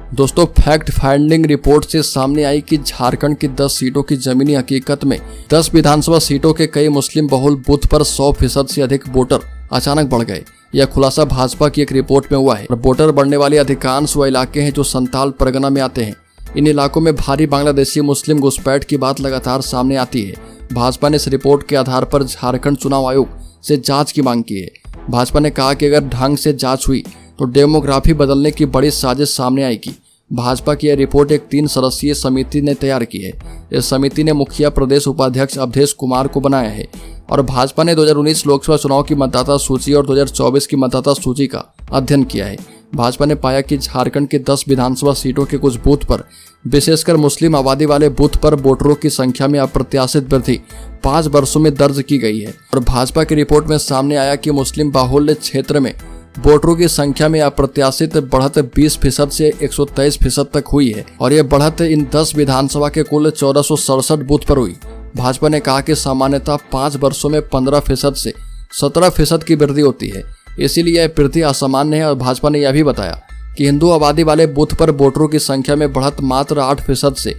दोस्तों, fact finding report से सामने आई कि झारखंड की 10 सीटों की जमीनी हकीकत में 10 विधानसभा सीटों के कई मुस्लिम बहुल बूथ पर 100% से अधिक वोटर अचानक बढ़ गए। यह खुलासा भाजपा की एक रिपोर्ट में हुआ है। वोटर बढ़ने वाले अधिकांश वो इलाके हैं जो संताल परगना में आते हैं। इन इलाकों में भारी बांग्लादेशी मुस्लिम घुसपैठ की बात लगातार सामने आती है। भाजपा ने इस रिपोर्ट के आधार पर झारखंड चुनाव आयोग से जांच की मांग की है। भाजपा ने कहा कि अगर ढंग से जांच हुई तो डेमोग्राफी बदलने की बड़ी साजिश सामने आएगी। भाजपा की यह रिपोर्ट एक 3 सदस्यीय समिति ने तैयार की है। इस समिति ने मुखिया प्रदेश उपाध्यक्ष अवधेश कुमार को बनाया है और भाजपा ने 2019 लोकसभा चुनाव की मतदाता सूची और 2024 की मतदाता सूची का अध्ययन किया है। भाजपा ने पाया कि झारखंड के 10 विधानसभा सीटों के कुछ बूथ पर, विशेषकर मुस्लिम आबादी वाले बूथ पर वोटरों की संख्या में अप्रत्याशित वृद्धि 5 वर्षों में दर्ज की गई है। और भाजपा की रिपोर्ट में सामने आया कि मुस्लिम बाहुल्य क्षेत्र में वोटरों की संख्या में अप्रत्याशित बढ़त 20% से 123% तक हुई है और यह बढ़त इन 10 विधानसभा के कुल 1467 बूथ पर हुई। भाजपा ने कहा कि सामान्यतः 5 वर्षों में 15% से 17% की वृद्धि होती है, इसीलिए यह वृद्धि असामान्य है। और भाजपा ने यह भी बताया कि हिंदू आबादी वाले बूथ पर वोटरों की संख्या में बढ़त मात्र 8% से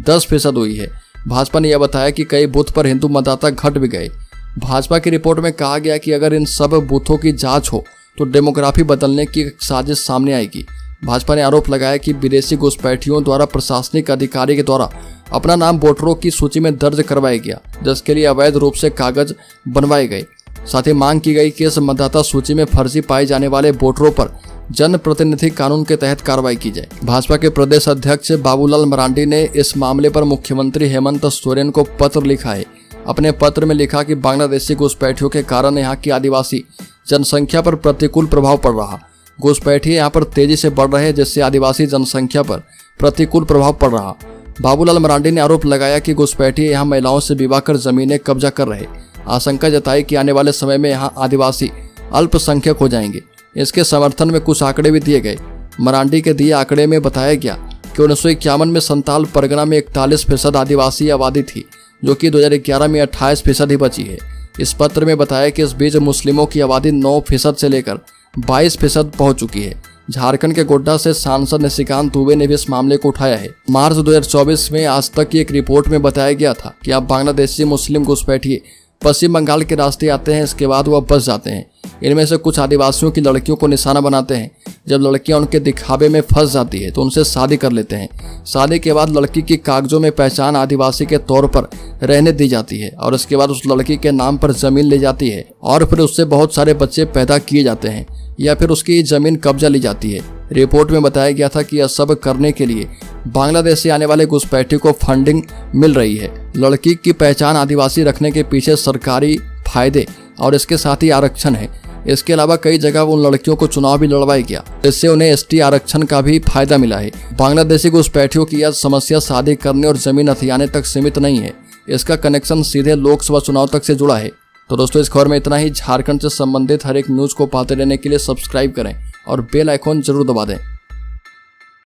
10% हुई है। भाजपा ने यह बताया कि कई बूथ पर हिंदू मतदाता घट भी गए। भाजपा की रिपोर्ट में कहा गया कि अगर इन सब बूथों की जांच हो तो डेमोग्राफी बदलने की एक साजिश सामने आएगी। भाजपा ने आरोप लगाया कि विदेशी घुसपैठियों द्वारा प्रशासनिक अधिकारी के द्वारा अपना नाम वोटरों की सूची में दर्ज करवाया गया, जिसके लिए अवैध रूप से कागज बनवाए गए। साथ ही मांग की गई कि इस मतदाता सूची में फर्जी पाए जाने वाले वोटरों पर जनप्रतिनिधि कानून के तहत कार्रवाई की जाए। भाजपा के प्रदेश अध्यक्ष बाबूलाल मरांडी ने इस मामले पर मुख्यमंत्री हेमंत सोरेन को पत्र लिखा है। अपने पत्र में लिखा कि बांग्लादेशी घुसपैठियों के कारण यहाँ की आदिवासी जनसंख्या पर प्रतिकूल प्रभाव पड़ रहा। घुसपैठी यहाँ पर तेजी से बढ़ रहे, जिससे आदिवासी जनसंख्या पर प्रतिकूल प्रभाव पड़ रहा। बाबूलाल मरांडी ने आरोप लगाया कि घुसपैठी यहाँ महिलाओं से विवाह कर जमीनें कब्जा कर रहे। आशंका जताई कि आने वाले समय में यहाँ आदिवासी अल्पसंख्यक हो जाएंगे। इसके समर्थन में कुछ आंकड़े भी दिए गए। मरांडी के दिए आंकड़े में बताया गया कि 1951 में संताल परगना में 41% आदिवासी आबादी थी, जो कि 2011 में 28% ही बची है। इस पत्र में बताया कि इस बीच मुस्लिमों की आबादी 9% से लेकर 22% पहुंच चुकी है। झारखंड के गोड्डा से सांसद निशिकांत दुबे ने भी इस मामले को उठाया है। मार्च 2024 में आज तक की एक रिपोर्ट में बताया गया था कि अब बांग्लादेशी मुस्लिम घुसपैठिए पश्चिम बंगाल के रास्ते आते हैं, इसके बाद वह बस जाते हैं। इनमें से कुछ आदिवासियों की लड़कियों को निशाना बनाते हैं। जब लड़कियां उनके दिखावे में फंस जाती है तो उनसे शादी कर लेते हैं। शादी के बाद लड़की की कागजों में पहचान आदिवासी के तौर पर रहने दी जाती है और उसके बाद उस लड़की के नाम पर जमीन ली जाती है और फिर उससे बहुत सारे बच्चे पैदा किए जाते हैं या फिर उसकी जमीन कब्जा ली जाती है। रिपोर्ट में बताया गया था कि यह सब करने के लिए बांग्लादेश से आने वाले घुसपैठी को फंडिंग मिल रही है। लड़की की पहचान आदिवासी रखने के पीछे सरकारी फायदे और इसके साथ ही आरक्षण है। इसके अलावा कई जगह उन लड़कियों को चुनाव भी लड़वाया गया, जिससे उन्हें एसटी आरक्षण का भी फायदा मिला है। बांग्लादेशी घुसपैठियों की यह समस्या शादी करने और जमीन हथियाने तक सीमित नहीं है, इसका कनेक्शन सीधे लोकसभा चुनाव तक से जुड़ा है। तो दोस्तों, इस खबर में इतना ही। झारखंड से संबंधित हर एक न्यूज को पाते रहने के लिए सब्सक्राइब करें और बेल आइकॉन जरूर दबा दें।